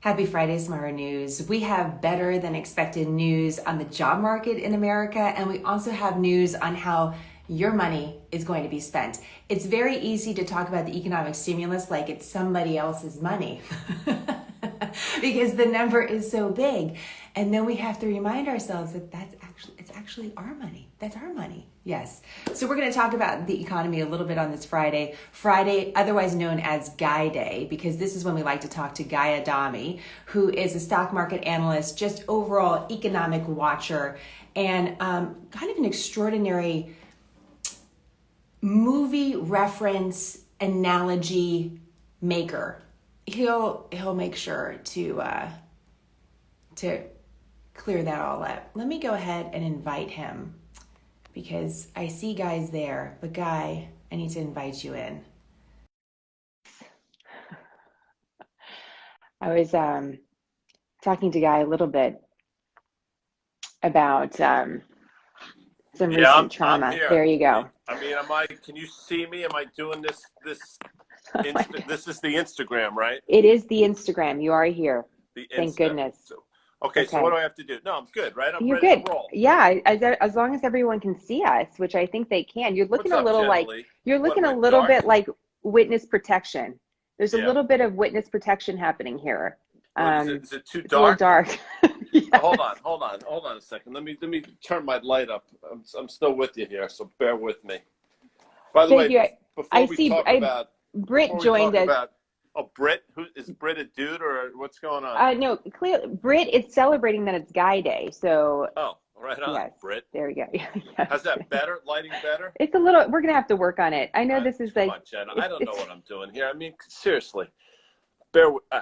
Happy Friday, Smart News. We have better than expected news on the job market in America, and we also have news on how your money is going to be spent. It's very easy to talk about the economic stimulus like it's somebody else's money because the number is so big. And then we have to remind ourselves that it's actually our money. That's our money. Yes. So we're going to talk about the economy a little bit on this Friday, otherwise known as Guy Day, because this is when we like to talk to Guy Adami, who is a stock market analyst, just overall economic watcher, and kind of an extraordinary movie reference analogy maker. He'll make sure to clear that all up. Let me go ahead and invite him because I see Guy's there. But Guy, I need to invite you in. I was talking to Guy a little bit about some recent trauma. I'm here. There you go. Can you see me? Am I doing this? This is the Instagram, right? It is the Instagram. You are here. Thank goodness. Okay, so what do I have to do? No, I'm good, right? You're ready good. To roll. Yeah, as long as everyone can see us, which I think they can. You're looking What's a little up, like Lee? you're looking a little bit like witness protection. There's a Yeah. little bit of witness protection happening here. Is it too dark? It's a little dark. Yeah. Hold on a second. Let me turn my light up. I'm still with you here, so bear with me. By the way, Britt joined us. Britt? Who is Britt, a dude, or what's going on? No, clearly Britt is celebrating that it's Guy Day. So right on, yes, Britt. there we go. Yes. How's that better? Lighting better? It's a little. We're gonna have to work on it. I know this is come like. On, Jen. I don't know what I'm doing here. I mean, seriously.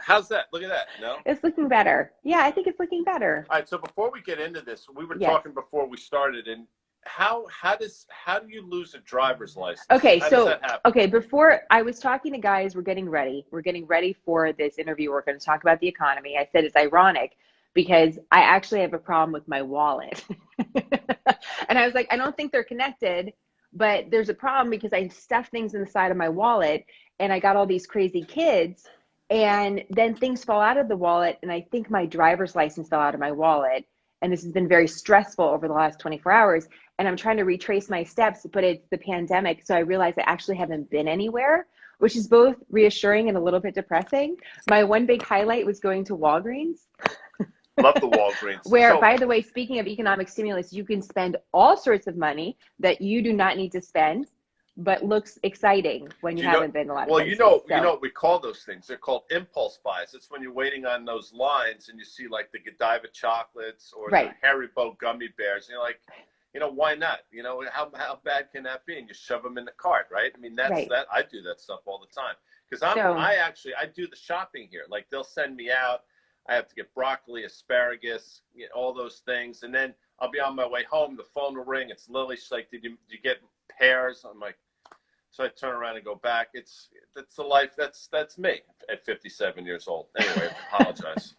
How's that? Look at that. No? It's looking better. Yeah, I think it's looking better. All right. So before we get into this, we were talking before we started, and how do you lose a driver's license? Okay, how does that happen? before I was talking to guys, we're getting ready for this interview. We're going to talk about the economy. I said it's ironic because I actually have a problem with my wallet. And I was like, I don't think they're connected, but there's a problem because I stuff things in the side of my wallet and I got all these crazy kids and then things fall out of the wallet and I think my driver's license fell out of my wallet. And this has been very stressful over the last 24 hours. And I'm trying to retrace my steps, but it's the pandemic. So I realized I actually haven't been anywhere, which is both reassuring and a little bit depressing. My one big highlight was going to Walgreens. Love the Walgreens. By the way, speaking of economic stimulus, you can spend all sorts of money that you do not need to spend, but looks exciting when you haven't been a lot of places. You know what we call those things? They're called impulse buys. It's when you're waiting on those lines and you see like the Godiva chocolates or the Haribo gummy bears. And you're like, why not? How bad can that be? And you shove them in the cart, right? I mean, that. I do that stuff all the time because I do the shopping here. Like they'll send me out. I have to get broccoli, asparagus, all those things. And then I'll be on my way home. The phone will ring. It's Lily. She's like, did you get pears? I'm like, so I turn around and go back. That's the life. That's me at 57 years old. Anyway, I apologize.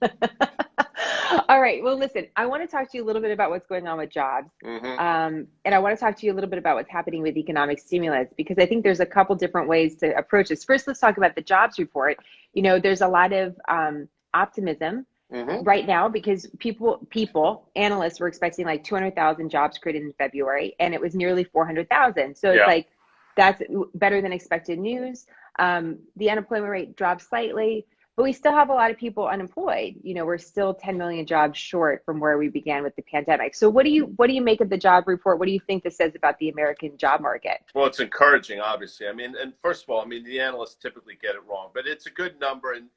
All right. Well, listen, I want to talk to you a little bit about what's going on with jobs. And I want to talk to you a little bit about what's happening with economic stimulus, because I think there's a couple different ways to approach this. First, let's talk about the jobs report. There's a lot of optimism right now because analysts were expecting like 200,000 jobs created in February, and it was nearly 400,000. So it's like, that's better than expected news. The unemployment rate dropped slightly, but we still have a lot of people unemployed. We're still 10 million jobs short from where we began with the pandemic. So what do you make of the job report? What do you think this says about the American job market? Well, it's encouraging, obviously. I mean, and first of all, the analysts typically get it wrong, but it's a good number. And,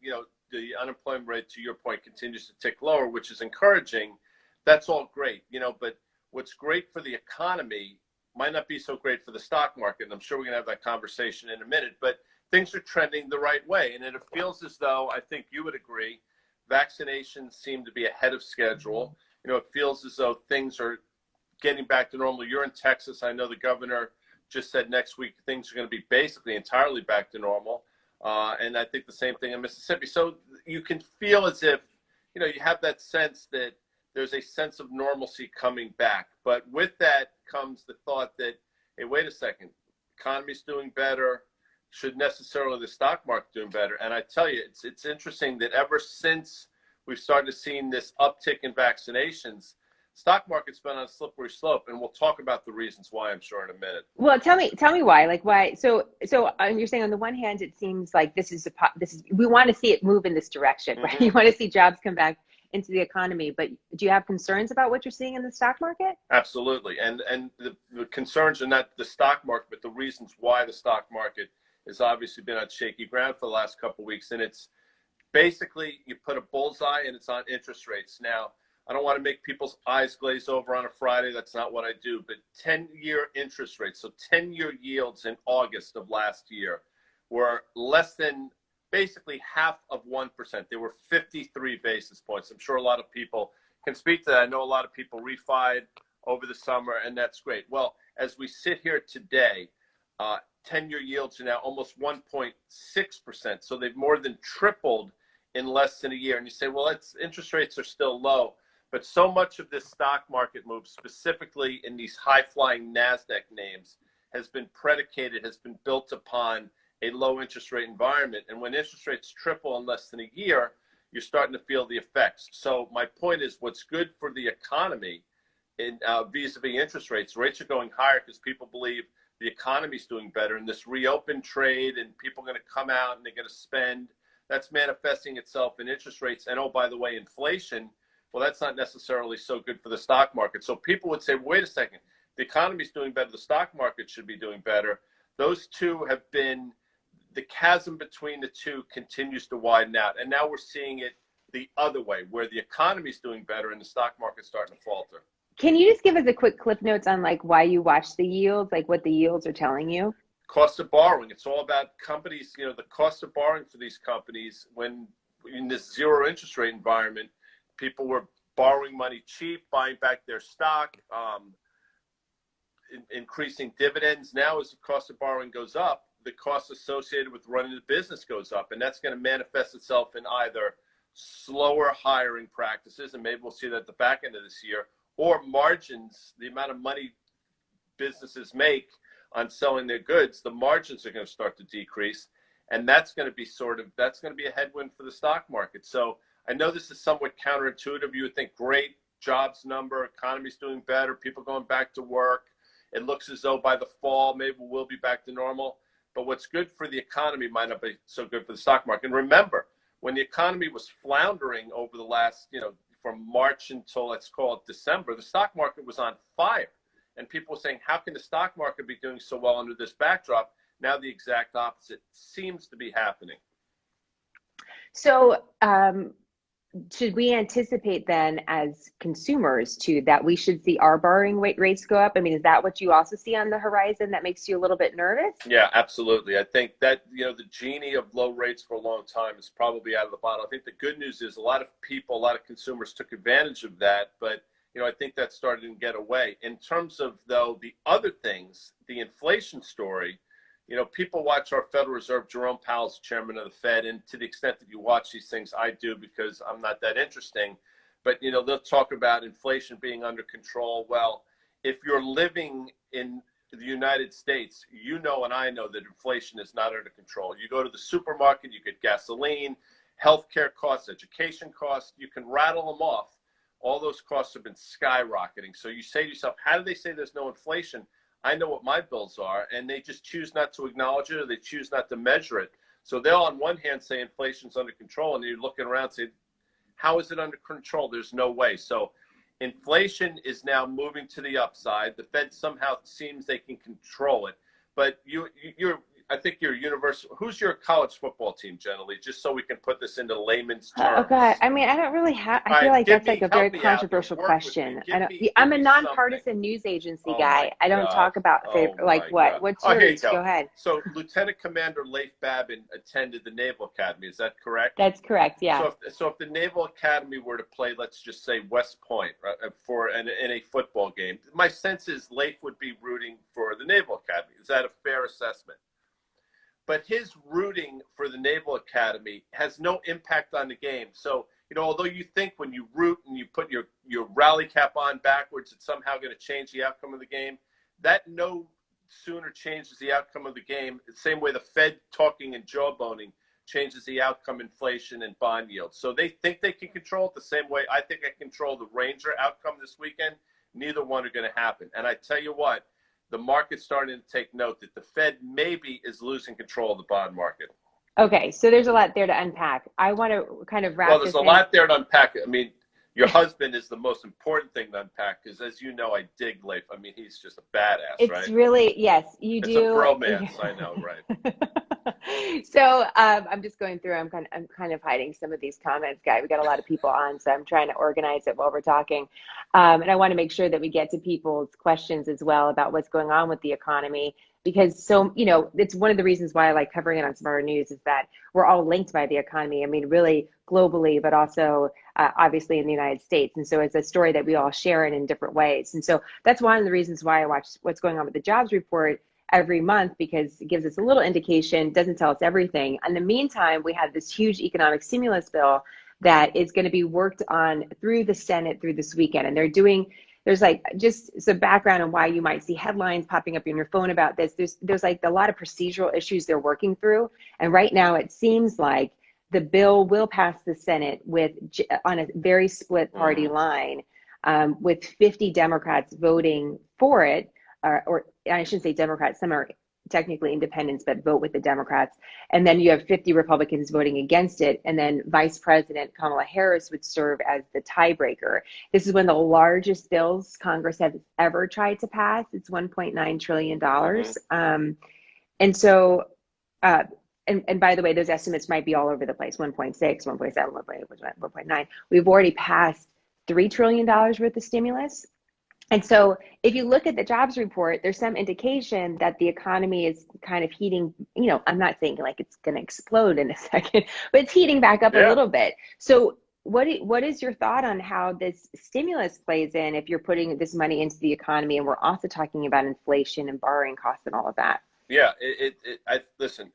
the unemployment rate, to your point, continues to tick lower, which is encouraging. That's all great, but what's great for the economy might not be so great for the stock market. And I'm sure we're going to have that conversation in a minute, but things are trending the right way. And it feels as though, I think you would agree, vaccinations seem to be ahead of schedule. It feels as though things are getting back to normal. You're in Texas. I know the governor just said next week things are going to be basically entirely back to normal. And I think the same thing in Mississippi. So you can feel as if, you have that sense that there's a sense of normalcy coming back. But with that comes the thought that, hey, wait a second, economy's doing better. Should necessarily the stock market doing better? And I tell you, it's interesting that ever since we've started to see this uptick in vaccinations. Stock market's been on a slippery slope, and we'll talk about the reasons why, I'm sure, in a minute. Well, tell me why. Like why? So you're saying on the one hand, it seems like this is we want to see it move in this direction, right? You want to see jobs come back into the economy, but do you have concerns about what you're seeing in the stock market? Absolutely, and the concerns are not the stock market, but the reasons why the stock market has obviously been on shaky ground for the last couple of weeks, and it's basically you put a bullseye and it's on interest rates. Now, I don't want to make people's eyes glaze over on a Friday. That's not what I do. But 10-year interest rates, so 10-year yields in August of last year were less than basically half of 1%. They were 53 basis points. I'm sure a lot of people can speak to that. I know a lot of people refied over the summer, and that's great. Well, as we sit here today, 10-year yields are now almost 1.6%. So they've more than tripled in less than a year. And you say, well, interest rates are still low. But so much of this stock market move, specifically in these high-flying NASDAQ names, has been built upon a low interest rate environment. And when interest rates triple in less than a year, you're starting to feel the effects. So my point is, what's good for the economy in vis-a-vis interest rates are going higher because people believe the economy's doing better. And this reopened trade and people are going to come out and they're going to spend, that's manifesting itself in interest rates. And, oh, by the way, inflation, well, that's not necessarily so good for the stock market. So people would say, wait a second, the economy's doing better, the stock market should be doing better. Those two have been, the chasm between the two continues to widen out. And now we're seeing it the other way, where the economy's doing better and the stock market's starting to falter. Can you just give us a quick cliff notes on like why you watch the yields, like what the yields are telling you? Cost of borrowing. It's all about companies, the cost of borrowing for these companies when in this zero interest rate environment, people were borrowing money cheap, buying back their stock, increasing dividends. Now, as the cost of borrowing goes up, the cost associated with running the business goes up. And that's going to manifest itself in either slower hiring practices, and maybe we'll see that at the back end of this year, or margins, the amount of money businesses make on selling their goods, the margins are going to start to decrease. And that's going to be a headwind for the stock market. So I know this is somewhat counterintuitive. You would think great jobs number, economy's doing better, people going back to work. It looks as though by the fall, maybe we'll be back to normal. But what's good for the economy might not be so good for the stock market. And remember, when the economy was floundering over the last, from March until, let's call it December, the stock market was on fire. And people were saying, how can the stock market be doing so well under this backdrop? Now the exact opposite seems to be happening. So should we anticipate then as consumers too that we should see our borrowing rates go up? I mean, is that what you also see on the horizon that makes you a little bit nervous? Yeah, absolutely. I think that, the genie of low rates for a long time is probably out of the bottle. I think the good news is a lot of consumers took advantage of that, but I think that's starting to get away. In terms of, though, the other things, the inflation story, people watch our Federal Reserve. Jerome Powell's chairman of the Fed, and to the extent that you watch these things, I do because I'm not that interesting. But, they'll talk about inflation being under control. Well, if you're living in the United States, and I know that inflation is not under control. You go to the supermarket, you get gasoline, healthcare costs, education costs, you can rattle them off. All those costs have been skyrocketing. So you say to yourself, how do they say there's no inflation? I know what my bills are, and they just choose not to acknowledge it, or they choose not to measure it. So they'll on one hand say inflation's under control, and you're looking around saying, how is it under control? There's no way. So inflation is now moving to the upside. The Fed somehow seems they can control it. But I think you're universal. Who's your college football team generally, just so we can put this into layman's terms? Oh God, I mean, I don't really have. I feel like that's like a very controversial question. I'm a nonpartisan news agency guy. I don't talk about what. God. What's yours? Go ahead. So Lieutenant Commander Leif Babin attended the Naval Academy. Is that correct? That's correct. Yeah. So if the Naval Academy were to play, let's just say West Point, right, in a football game, my sense is Leif would be rooting for the Naval Academy. Is that a fair assessment? But his rooting for the Naval Academy has no impact on the game. So, although you think when you root and you put your rally cap on backwards, it's somehow going to change the outcome of the game, that no sooner changes the outcome of the game, the same way the Fed talking and jawboning changes the outcome, inflation, and bond yields. So they think they can control it the same way I think I control the Ranger outcome this weekend. Neither one are going to happen. And I tell you what, the market's starting to take note that the Fed maybe is losing control of the bond market. Okay, so there's a lot there to unpack. I want to kind of wrap Well, there's this a lot there to unpack. I mean, your husband is the most important thing to unpack because, as you know, I dig Leif. I mean, he's just a badass, It's right? really, yes, you It's do. a bromance, I know, right? So I'm just going through. I'm kind of hiding some of these comments, Guy. We got a lot of people on, so I'm trying to organize it while we're talking, and I want to make sure that we get to people's questions as well about what's going on with the economy. Because it's one of the reasons why I like covering it on some of our news is that we're all linked by the economy. I mean, really globally, but also obviously in the United States. And so it's a story that we all share in different ways. And so that's one of the reasons why I watch what's going on with the jobs report every month, because it gives us a little indication, doesn't tell us everything. In the meantime, we have this huge economic stimulus bill that is going to be worked on through the Senate through this weekend. And there's like just some background on why you might see headlines popping up on your phone about this. There's like a lot of procedural issues they're working through. And right now it seems like the bill will pass the Senate on a very split party line, with 50 Democrats voting for it, or I shouldn't say Democrats, some are technically independents but vote with the Democrats, and then you have 50 Republicans voting against it, and then Vice President Kamala Harris would serve as the tiebreaker. This is one of the largest bills Congress has ever tried to pass. It's $1.9 trillion. And so and by the way, those estimates might be all over the place: 1.6, 1.7, 1.9. We've already passed $3 trillion worth of stimulus. And so if you look at the jobs report, there's some indication that the economy is kind of heating, I'm not saying like it's going to explode in a second, but it's heating back up a little bit. So what is your thought on how this stimulus plays in if you're putting this money into the economy, and we're also talking about inflation and borrowing costs and all of that? Yeah, listen,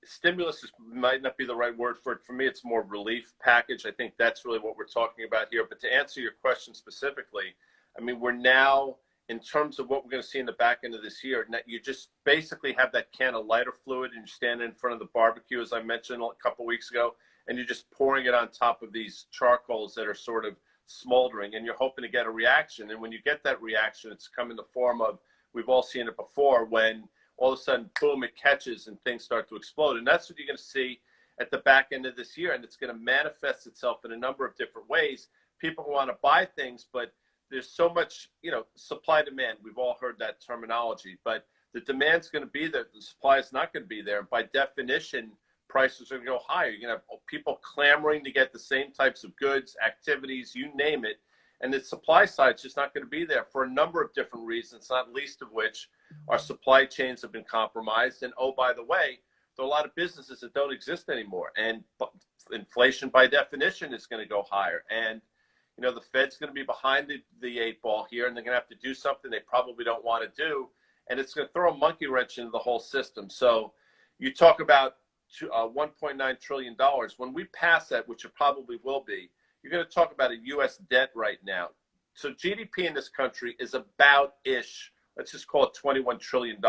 stimulus might not be the right word for it. For me, it's more relief package. I think that's really what we're talking about here. But to answer your question specifically, I mean, we're now, in terms of what we're going to see in the back end of this year, you just basically have that can of lighter fluid and you're standing in front of the barbecue, as I mentioned a couple of weeks ago, and you're just pouring it on top of these charcoals that are sort of smoldering, and you're hoping to get a reaction. And when you get that reaction, it's come in the form of, we've all seen it before, when all of a sudden, boom, it catches and things start to explode. And that's what you're going to see at the back end of this year. And it's going to manifest itself in a number of different ways. People want to buy things, but there's so much, supply demand. We've all heard that terminology, but the demand's going to be there. The supply is not going to be there. By definition, prices are going to go higher. You're going to have people clamoring to get the same types of goods, activities, you name it. And the supply side is just not going to be there for a number of different reasons, not least of which our supply chains have been compromised. And oh, by the way, there are a lot of businesses that don't exist anymore. And inflation, by definition, is going to go higher. And the Fed's going to be behind the eight ball here, and they're going to have to do something they probably don't want to do. And it's going to throw a monkey wrench into the whole system. So you talk about $1.9 trillion. When we pass that, which it probably will be, you're going to talk about a U.S. debt right now. So GDP in this country is about-ish, let's just call it $21 trillion.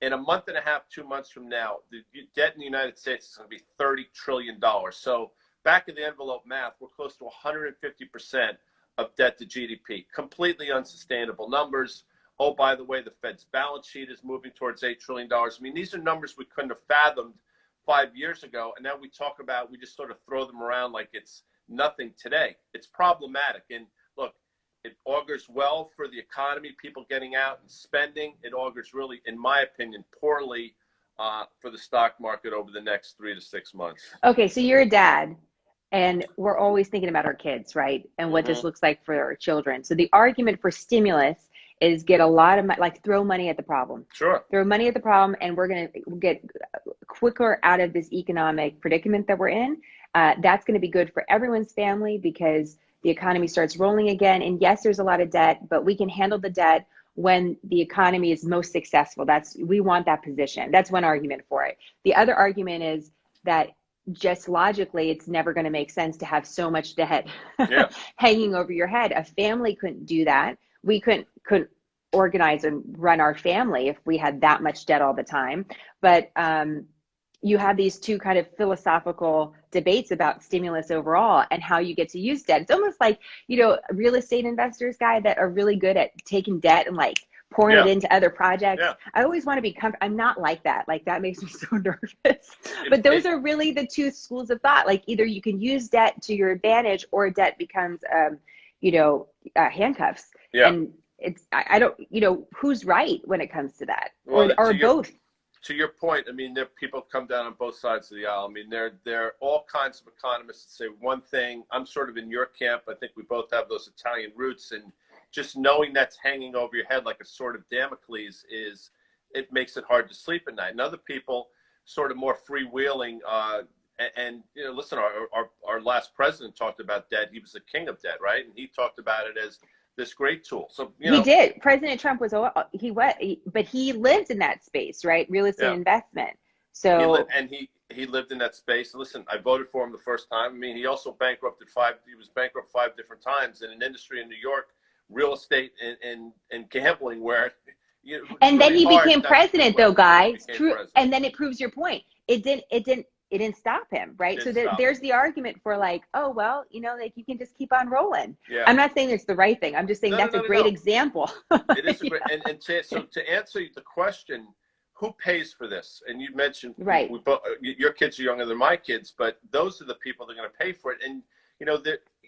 In a month and a half, 2 months from now, the debt in the United States is going to be $30 trillion. So back of the envelope math, we're close to 150% of debt to GDP. Completely unsustainable numbers. Oh, by the way, the Fed's balance sheet is moving towards $8 trillion. I mean, these are numbers we couldn't have fathomed 5 years ago. And now we just sort of throw them around like it's nothing today. It's problematic. And look, it augurs well for the economy, people getting out and spending. It augurs really, in my opinion, poorly for the stock market over the next 3 to 6 months. Okay, so you're a dad. And we're always thinking about our kids, right? And what this looks like for our children. So the argument for stimulus is get a lot of money, like throw money at the problem. Sure. Throw money at the problem, and we're going to get quicker out of this economic predicament that we're in. That's going to be good for everyone's family because the economy starts rolling again. And yes, there's a lot of debt, but we can handle the debt when the economy is most successful. We want that position. That's one argument for it. The other argument is that just logically, it's never going to make sense to have so much debt hanging over your head. A family couldn't do that. We couldn't organize and run our family if we had that much debt all the time. But you have these two kind of philosophical debates about stimulus overall and how you get to use debt. It's almost like, real estate investors, Guy, that are really good at taking debt and like pouring it into other projects. Yeah. I always want to be I'm not like that. Like that makes me so nervous. But those are really the two schools of thought. Like either you can use debt to your advantage or debt becomes, handcuffs. Yeah. And I don't, who's right when it comes to that, well, or both. To your point, I mean, there people come down on both sides of the aisle. I mean, there are all kinds of economists that say one thing. I'm sort of in your camp. I think we both have those Italian roots, and just knowing that's hanging over your head like a sword of Damocles it makes it hard to sleep at night. And other people sort of more freewheeling. And listen, our last president talked about debt. He was the king of debt, right? And he talked about it as this great tool. So he did. President Trump but he lived in that space, right? Real estate investment. So he lived in that space. Listen, I voted for him the first time. I mean, he also he was bankrupt 5 different times in an industry in New York, real estate and gambling, where and then he became president, though, Guy. True. And then it proves your point. It didn't stop him, right? So there's the argument for like, oh, well, like you can just keep on rolling. Yeah. I'm not saying it's the right thing. I'm just saying that's a great example. It is a great, so to answer the question, who pays for this? And you mentioned, right. Your kids are younger than my kids, but those are the people that are going to pay for it. And,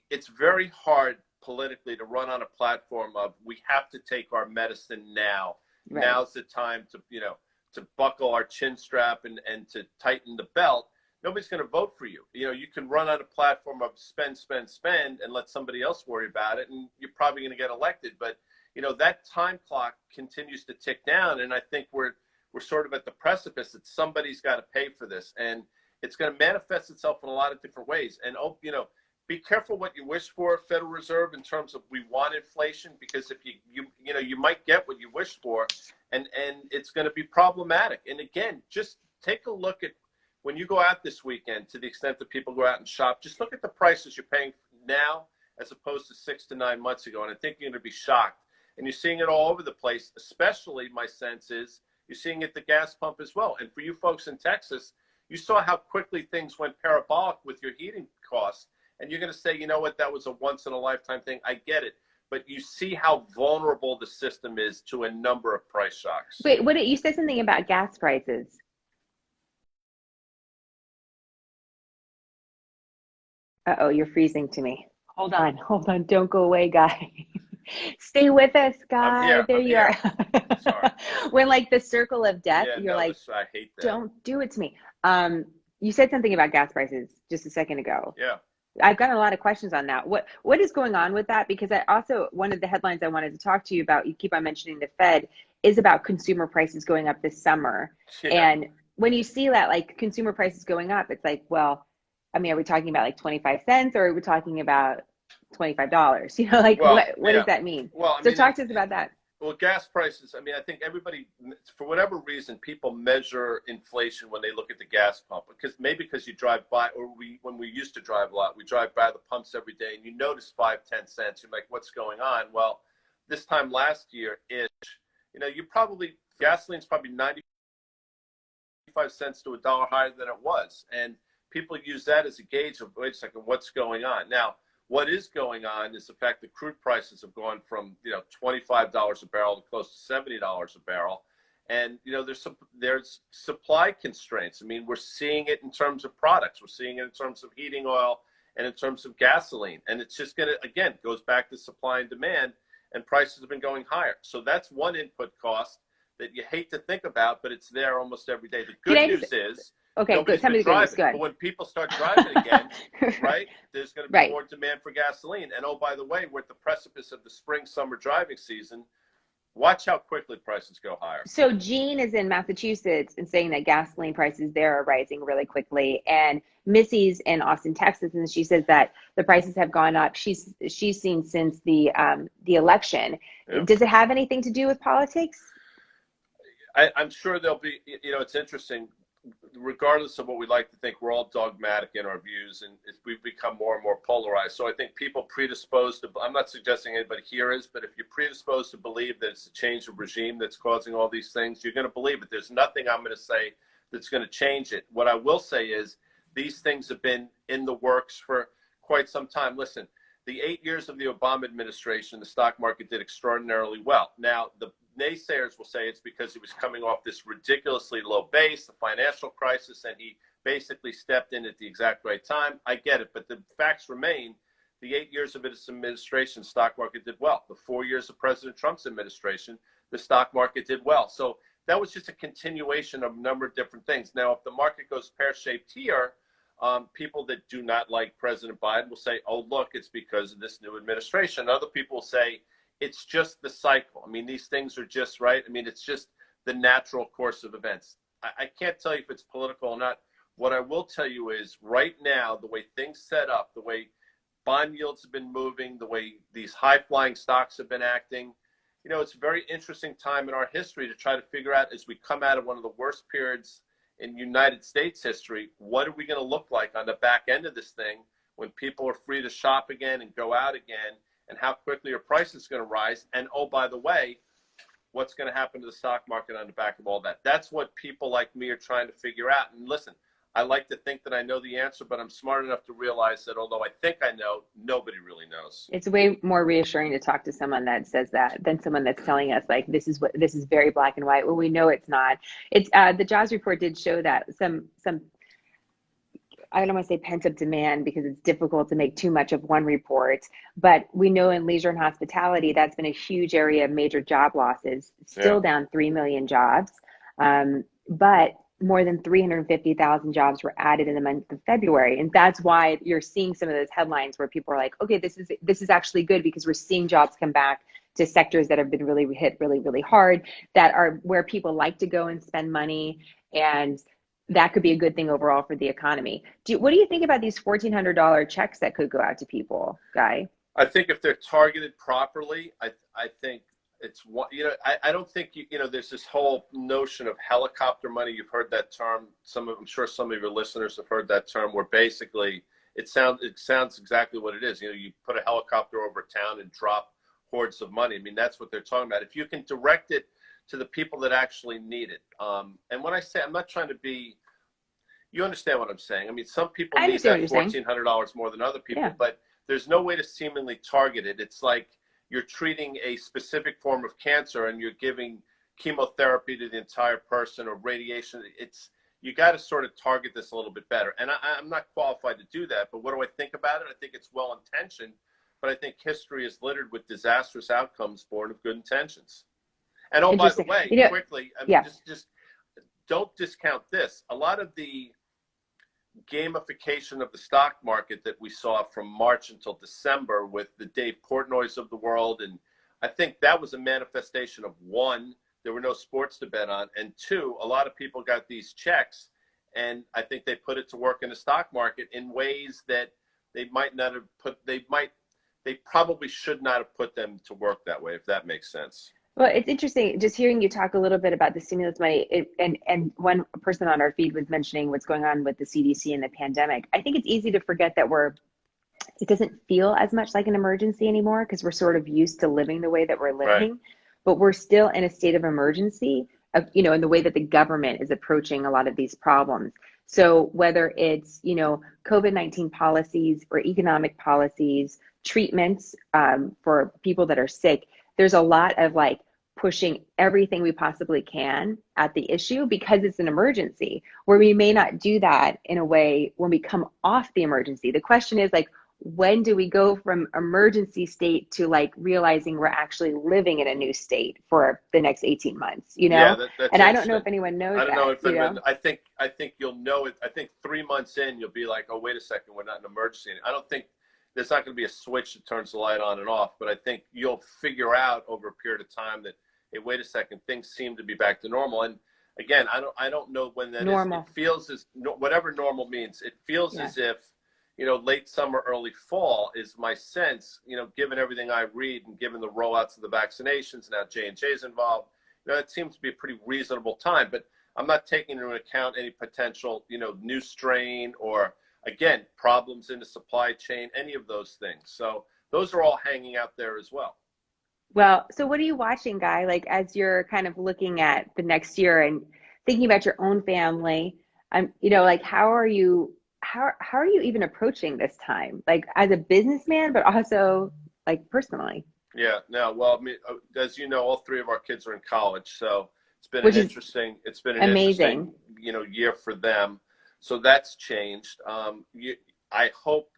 it's very hard politically to run on a platform of we have to take our medicine now. Right. Now's the time to buckle our chin strap and to tighten the belt. Nobody's going to vote for you. You can run on a platform of spend, and let somebody else worry about it, and you're probably going to get elected. But that time clock continues to tick down, and I think we're sort of at the precipice that somebody's got to pay for this, and it's going to manifest itself in a lot of different ways. And be careful what you wish for, Federal Reserve, in terms of we want inflation, because if you might get what you wish for, and it's going to be problematic. And again, just take a look at when you go out this weekend, to the extent that people go out and shop, just look at the prices you're paying now as opposed to 6 to 9 months ago. And I think you're going to be shocked. And you're seeing it all over the place, especially, my sense is, you're seeing it at the gas pump as well. And for you folks in Texas, you saw how quickly things went parabolic with your heating costs. And you're going to say, you know what, that was a once-in-a-lifetime thing. I get it. But you see how vulnerable the system is to a number of price shocks. Wait, you said something about gas prices. Uh-oh, you're freezing to me. Hold on. Don't go away, Guy. Stay with us, Guy. There you are. Sorry. When like the circle of death, you're like, I hate that. Don't do it to me. You said something about gas prices just a second ago. Yeah. I've got a lot of questions on that. What is going on with that? Because one of the headlines I wanted to talk to you about, you keep on mentioning the Fed, is about consumer prices going up this summer. Yeah. And when you see that, like consumer prices going up, it's like, well, I mean, are we talking about like 25 cents or are we talking about $25? What does that mean? Well, so talk to us about that. Well, gas prices, I mean, I think everybody, for whatever reason, people measure inflation when they look at the gas pump. Because you drive by, or when we used to drive a lot, we drive by the pumps every day and you notice 5-10 cents. You're like, what's going on? Well, this time last year-ish, gasoline's probably 95 cents to $1 higher than it was. And people use that as a gauge of, wait a second, what's going on? Now, what is going on is the fact that crude prices have gone from $25 a barrel to close to $70 a barrel, and there's supply constraints. I mean, we're seeing it in terms of products, we're seeing it in terms of heating oil, and in terms of gasoline, and it's just goes back to supply and demand, and prices have been going higher. So that's one input cost that you hate to think about, but it's there almost every day. The good news is. Okay, good. Tell me the good news. But when people start driving again, right, there's going to be more demand for gasoline. And oh, by the way, we're at the precipice of the spring-summer driving season. Watch how quickly prices go higher. So Jean is in Massachusetts and saying that gasoline prices there are rising really quickly. And Missy's in Austin, Texas, and she says that the prices have gone up. She's seen since the election. Yeah. Does it have anything to do with politics? I'm sure there'll be. It's interesting. Regardless of what we like to think, we're all dogmatic in our views, and we've become more and more polarized. So I think people predisposed to, I'm not suggesting anybody here is, but if you're predisposed to believe that it's a change of regime that's causing all these things, you're going to believe it. There's nothing I'm going to say that's going to change it. What I will say is these things have been in the works for quite some time. Listen, the 8 years of the Obama administration, the stock market did extraordinarily well. Now, the naysayers will say it's because he was coming off this ridiculously low base, the financial crisis, and he basically stepped in at the exact right time. I get it, but the facts remain. The 8 years of his administration, stock market did well. The 4 years of President Trump's administration, the stock market did well. So that was just a continuation of a number of different things. Now, if the market goes pear-shaped here, people that do not like President Biden will say, oh, look, it's because of this new administration. Other people will say, it's just the cycle. I mean, these things are just right. I mean, it's just the natural course of events. I can't tell you if it's political or not. What I will tell you is right now, the way things set up, the way bond yields have been moving, the way these high-flying stocks have been acting, you know, it's a very interesting time in our history to try to figure out, as we come out of one of the worst periods in United States history, what are we going to look like on the back end of this thing when people are free to shop again and go out again, and how quickly are prices going to rise? And oh, by the way, what's going to happen to the stock market on the back of all that? That's what people like me are trying to figure out. And listen, I like to think that I know the answer, but I'm smart enough to realize that although I think I know, nobody really knows. It's way more reassuring to talk to someone that says that than someone that's telling us like this is very black and white. Well, we know it's not. It's the jobs report did show that some I don't want to say pent up demand because it's difficult to make too much of one report, but we know in leisure and hospitality that's been a huge area of major job losses. Still down 3 million jobs, but more than 350,000 jobs were added in the month of February. And that's why you're seeing some of those headlines where people are like, okay, this is actually good because we're seeing jobs come back to sectors that have been really hit really hard, that are where people like to go and spend money. And that could be a good thing overall for the economy. What do you think about these $1,400 checks that could go out to people, Guy? I think if they're targeted properly, I think it's, you know, I don't think, you know, there's this whole notion of helicopter money. You've heard that term. I'm sure some of your listeners have heard that term, where basically it sounds exactly what it is. You know, you put a helicopter over a town and drop hordes of money. I mean, that's what they're talking about. If you can direct it to the people that actually need it. And when I say, I'm not trying to be, you understand what I'm saying. I mean, some people need that $1,400 more than other people, but there's no way to seemingly target it. It's like you're treating a specific form of cancer and you're giving chemotherapy to the entire person, or radiation. You got to sort of target this a little bit better. And I'm not qualified to do that, but what do I think about it? I think it's well intentioned, but I think history is littered with disastrous outcomes born of good intentions. And oh, by the way, quickly, I mean, just don't discount this. A lot of the gamification of the stock market that we saw from March until December with the Dave Portnoys of the world, and I think that was a manifestation of, one, there were no sports to bet on, and two, a lot of people got these checks, and I think they put it to work in the stock market in ways that they might not have put. They probably should not have put them to work that way, if that makes sense. Well, it's interesting just hearing you talk a little bit about the stimulus money. And one person on our feed was mentioning what's going on with the CDC and the pandemic. I think it's easy to forget that it doesn't feel as much like an emergency anymore because we're sort of used to living the way that we're living. Right. But we're still in a state of emergency, in the way that the government is approaching a lot of these problems. So whether it's, COVID-19 policies or economic policies, treatments for people that are sick, there's a lot of pushing everything we possibly can at the issue because it's an emergency, where we may not do that in a way when we come off the emergency. The question is when do we go from emergency state to realizing we're actually living in a new state for the next 18 months, Yeah, and I don't know if anyone knows I don't know if anyone, I think you'll know it. I think 3 months in, you'll be like, oh, wait a second, we're not in an emergency. I don't think there's not going to be a switch that turns the light on and off, but I think you'll figure out over a period of time that, hey, wait a second, things seem to be back to normal. And again, I don't know when that normal is. It feels as whatever normal means. It feels as if, late summer, early fall is my sense. Given everything I read and given the rollouts of the vaccinations, now J&J is involved. It seems to be a pretty reasonable time. But I'm not taking into account any potential, new strain or, again, problems in the supply chain, any of those things. So those are all hanging out there as well. Well, so what are you watching, Guy? As you're kind of looking at the next year, and thinking about your own family. You know, like how are you even approaching this time? Like as a businessman, but also like personally, Yeah, no, well, I mean, as you know, all three of our kids are in college, so which is it's been an interesting, amazing. year for them. So that's changed. I hope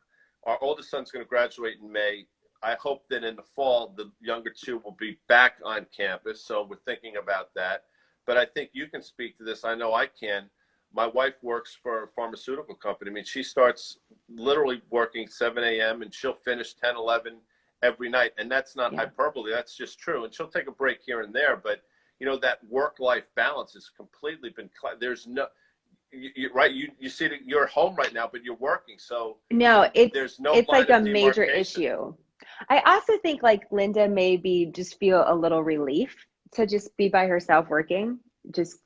our oldest son's going to graduate in May. I hope that in the fall, the younger two will be back on campus. So we're thinking about that. But I think you can speak to this. I know I can. My wife works for a pharmaceutical company. I mean, she starts literally working 7 a.m. and she'll finish 10, 11 every night. And that's not Yeah. hyperbole. That's just true. And she'll take a break here and there. But, that work-life balance has completely been, there's no, right. You see that you're home right now, but you're working. So No, there's no it's line like a of major demarcation. issue. I also think like Linda maybe just feel a little relief to just be by herself working. Just,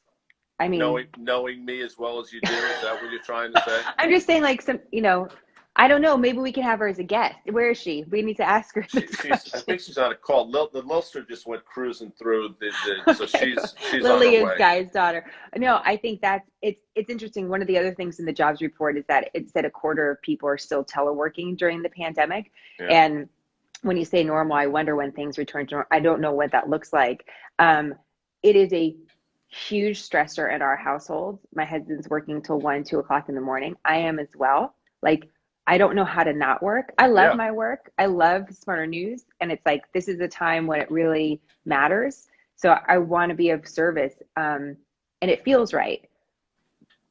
I mean, Knowing me as well as you do, is that what you're trying to say? I'm just saying like I don't know, maybe we can have her as a guest. Where is she? We need to ask her this I question. think she's on a call. The Lilster just went cruising through so Okay. she's on her Lily is way. Guy's daughter. No, I think it's interesting. One of the other things in the jobs report is that it said a quarter of people are still teleworking during the pandemic. Yeah. And when you say normal, I wonder when things return to normal. I don't know what that looks like. It is a huge stressor in our household. My husband's working till 1, 2 o'clock in the morning. I am as well. Like, I don't know how to not work. I love Yeah. my work. I love Smarter News. And it's like, this is a time when it really matters. So I want to be of service. And it feels right.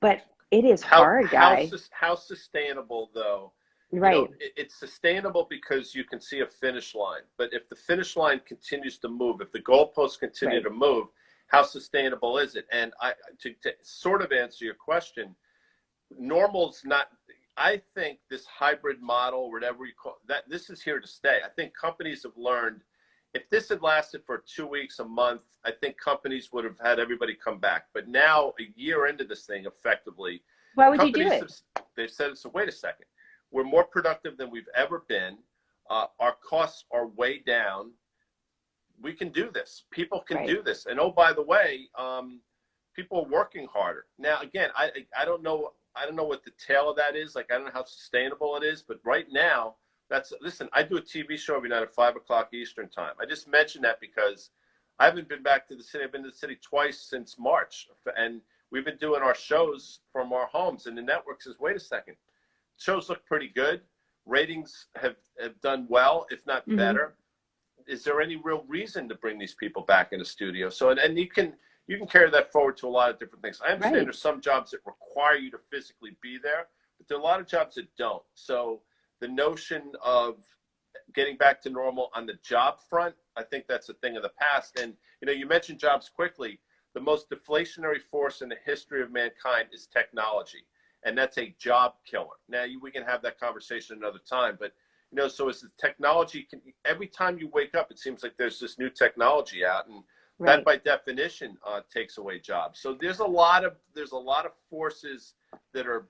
But it is hard, Guy. How sustainable though? Right. It's sustainable because you can see a finish line. But if the finish line continues to move, if the goalposts continue Right. to move, how sustainable is it? And to sort of answer your question, normal's not. I think this hybrid model, whatever you call that, this is here to stay. I think companies have learned. If this had lasted for 2 weeks, a month, I think companies would have had everybody come back. But now, a year into this thing, effectively, Why would you do companies it? they've said, so wait a second, we're more productive than we've ever been. Our costs are way down. We can do this. People can Right. do this. And oh, by the way, people are working harder. Now, again, I don't know. I don't know what the tail of that is. Like, I don't know how sustainable it is. But right now, listen, I do a TV show every night at 5 o'clock Eastern time. I just mentioned that because I haven't been back to the city. I've been to the city twice since March. And we've been doing our shows from our homes. And the network says, wait a second, shows look pretty good. Ratings have done well, if not Mm-hmm. better. Is there any real reason to bring these people back in the studio? So, and you can carry that forward to a lot of different things. I understand Right. there's some jobs that require you to physically be there, but there are a lot of jobs that don't. So the notion of getting back to normal on the job front, I think that's a thing of the past. And, you mentioned jobs quickly. The most deflationary force in the history of mankind is technology, and that's a job killer. Now, we can have that conversation another time, but, so as the technology every time you wake up, it seems like there's this new technology out, and Right. that by definition takes away jobs. So there's a lot of forces that are,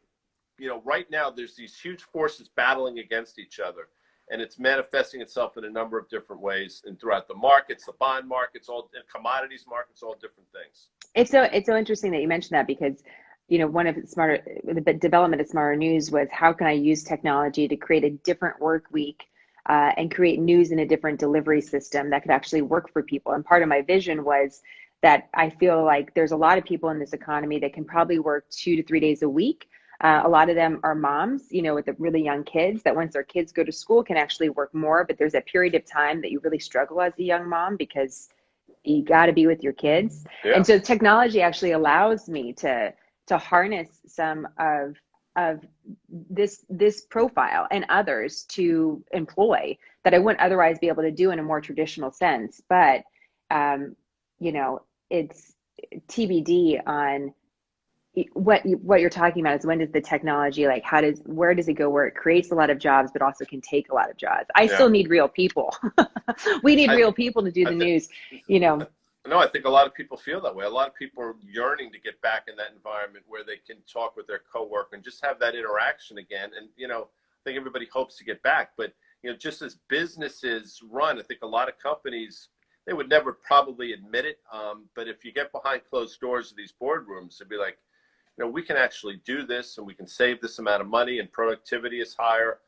right now there's these huge forces battling against each other, and it's manifesting itself in a number of different ways and throughout the markets, the bond markets, all commodities markets, all different things. It's so interesting that you mentioned that because one of the development of Smarter News was how can I use technology to create a different work week and create news in a different delivery system that could actually work for people. And part of my vision was that I feel like there's a lot of people in this economy that can probably work 2 to 3 days a week. A lot of them are moms, with the really young kids that once their kids go to school can actually work more. But there's a period of time that you really struggle as a young mom because you got to be with your kids. Yeah. And so technology actually allows me to harness some of this profile and others to employ that I wouldn't otherwise be able to do in a more traditional sense. But it's TBD on what you're talking about is when does the technology, like where does it go where it creates a lot of jobs but also can take a lot of jobs. I still need real people. We need real people to do the news. No, I think a lot of people feel that way. A lot of people are yearning to get back in that environment where they can talk with their coworker and just have that interaction again. And, I think everybody hopes to get back. But, just as businesses run, I think a lot of companies, they would never probably admit it. But if you get behind closed doors of these boardrooms, it'd be like, we can actually do this and we can save this amount of money and productivity is higher.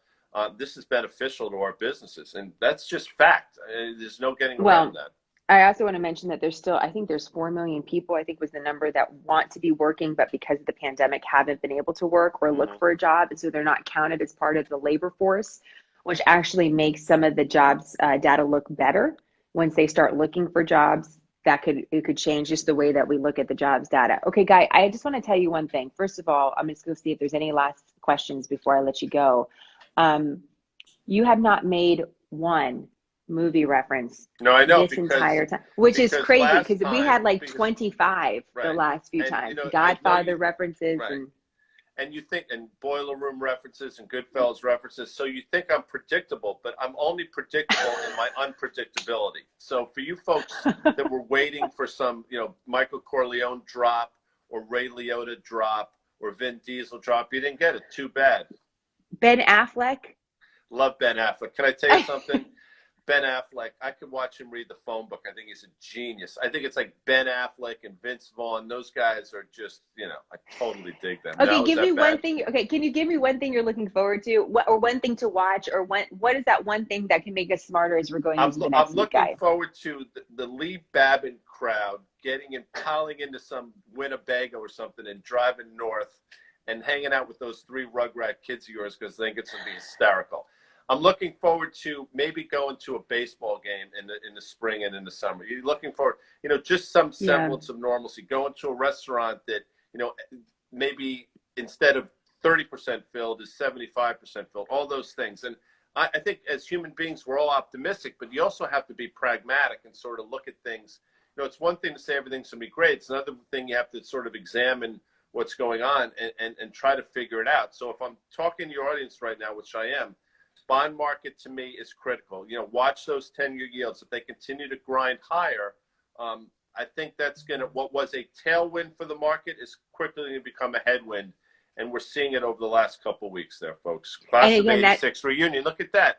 This is beneficial to our businesses. And that's just fact. There's no getting around that. I also want to mention that I think there's 4 million people, I think was the number, that want to be working, but because of the pandemic haven't been able to work or look for a job. And so they're not counted as part of the labor force, which actually makes some of the jobs data look better. Once they start looking for jobs, it could change just the way that we look at the jobs data. Okay, Guy, I just want to tell you one thing. First of all, I'm just going to see if there's any last questions before I let you go. You have not made one movie reference this entire time, which is crazy because we had like 25 the last few times. Godfather references and you think, and Boiler Room references and Goodfellas references. So you think I'm predictable, but I'm only predictable in my unpredictability. So for you folks that were waiting for some, Michael Corleone drop or Ray Liotta drop or Vin Diesel drop, you didn't get it. Too bad. Ben Affleck. Love Ben Affleck. Can I tell you something? Ben Affleck, I could watch him read the phone book. I think he's a genius. I think it's like Ben Affleck and Vince Vaughn. Those guys are just, I totally dig them. Okay, give me one thing. Okay, can you give me one thing you're looking forward to, or one thing to watch, or what is that one thing that can make us smarter as we're going into the next week, I'm looking forward to the Lee Babin crowd piling into some Winnebago or something and driving north and hanging out with those 3 Rugrat kids of yours because they think it's going to be hysterical. I'm looking forward to maybe going to a baseball game in the spring and in the summer. You're looking for, just some semblance of normalcy. Going to a restaurant that, maybe instead of 30% filled is 75% filled. All those things. And I think as human beings, we're all optimistic, but you also have to be pragmatic and sort of look at things. It's one thing to say everything's going to be great. It's another thing you have to sort of examine what's going on and try to figure it out. So if I'm talking to your audience right now, which I am, bond market to me is critical. Watch those 10-year yields. If they continue to grind higher, I think that's what was a tailwind for the market is quickly going to become a headwind. And we're seeing it over the last couple of weeks there, folks. Class of 86 reunion. Look at that.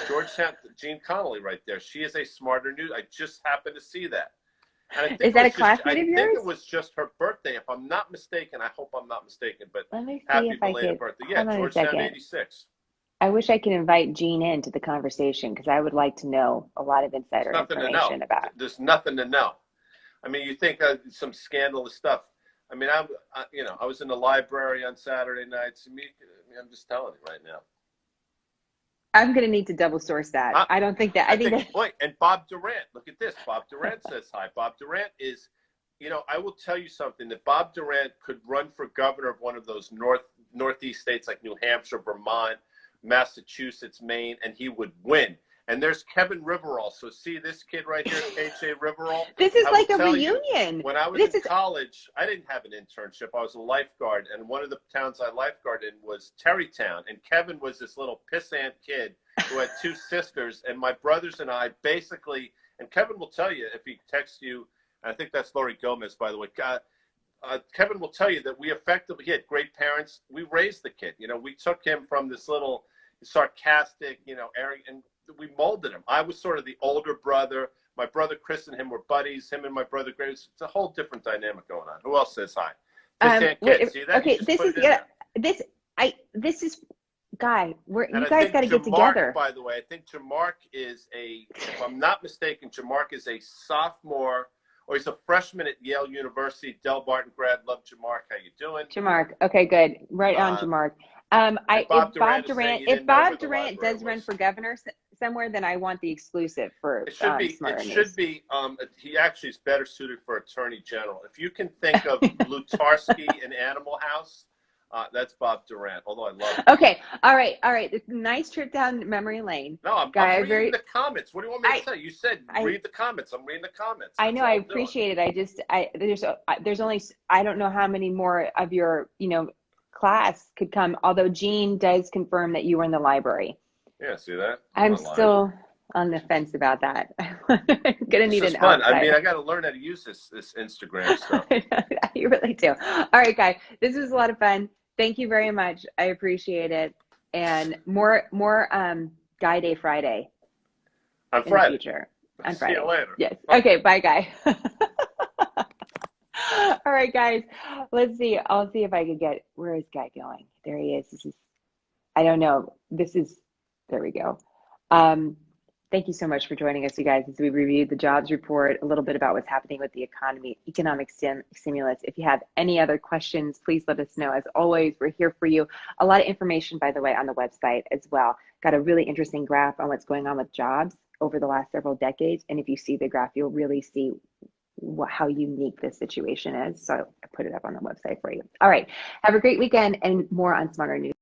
Georgetown, Gene Connolly right there. She is a smarter news. I just happened to see that. And I think is that a classmate of yours? I think it was just her birthday. If I'm not mistaken, I hope I'm not mistaken, but let me see happy if belated birthday. Yeah, Georgetown 86. I wish I could invite Gene into the conversation because I would like to know a lot of insider information about it. There's nothing to know. I mean, you think some scandalous stuff. I mean, I was in the library on Saturday nights. I'm just telling you right now. I'm going to need to double source that. I don't think that. I think that. Wait, and Bob Durant. Look at this. Bob Durant says hi. Bob Durant is, I will tell you something, that Bob Durant could run for governor of one of those northeast states like New Hampshire, Vermont, Massachusetts, Maine, and he would win. And there's Kevin Riverall. So see this kid right here, KJ Riverall? This is like a reunion. When I was in college, I didn't have an internship. I was a lifeguard. And one of the towns I lifeguarded in was Terrytown. And Kevin was this little pissant kid who had 2 sisters. And my brothers and I basically, and Kevin will tell you if he texts you, and I think that's Lori Gomez, by the way. Kevin will tell you that he had great parents. We raised the kid. We took him from this little sarcastic, arrogant, and we molded him. I was sort of the older brother. My brother Chris and him were buddies. Him and my brother Grace. It's a whole different dynamic going on. Who else says hi? See that? Okay, this is Guy. You guys got to get together. By the way, I think Jamark is if I'm not mistaken, Jamark is a sophomore. Or he's a freshman at Yale University. Del Barton grad. Love Jamark. How you doing? Jamark. Okay, good. Right on, Jamark. If Bob Durant does run for governor somewhere, then I want the exclusive for Smart News. It should be. He actually is better suited for attorney general. If you can think of Lutarski in Animal House, that's Bob Durant. Although I love him. Okay. All right. Nice trip down memory lane. No, I'm reading the comments. What do you want me to say? You said read the comments. I'm reading the comments. I know. I appreciate it. There's only I don't know how many more of your class could come. Although Gene does confirm that you were in the library. Yeah. See that? I'm still on the fence about that. I'm gonna need an fun. outside. I mean, I got to learn how to use this Instagram stuff. You really do. All right, Guy. This was a lot of fun. Thank you very much. I appreciate it. And more Guy Day Friday on Friday. The future. On See you Friday. later. Yes. Okay. Bye, Guy. All right, guys. Let's see. I'll see if I can get, where is Guy going? There he is. This is, I don't know. This is, there we go. Um, Thank you so much for joining us, you guys, as we reviewed the jobs report, a little bit about what's happening with the economy, economic stimulus. If you have any other questions, please let us know. As always, we're here for you. A lot of information, by the way, on the website as well. Got a really interesting graph on what's going on with jobs over the last several decades. And if you see the graph, you'll really see how unique this situation is. So I put it up on the website for you. All right. Have a great weekend, and more on Smarter News.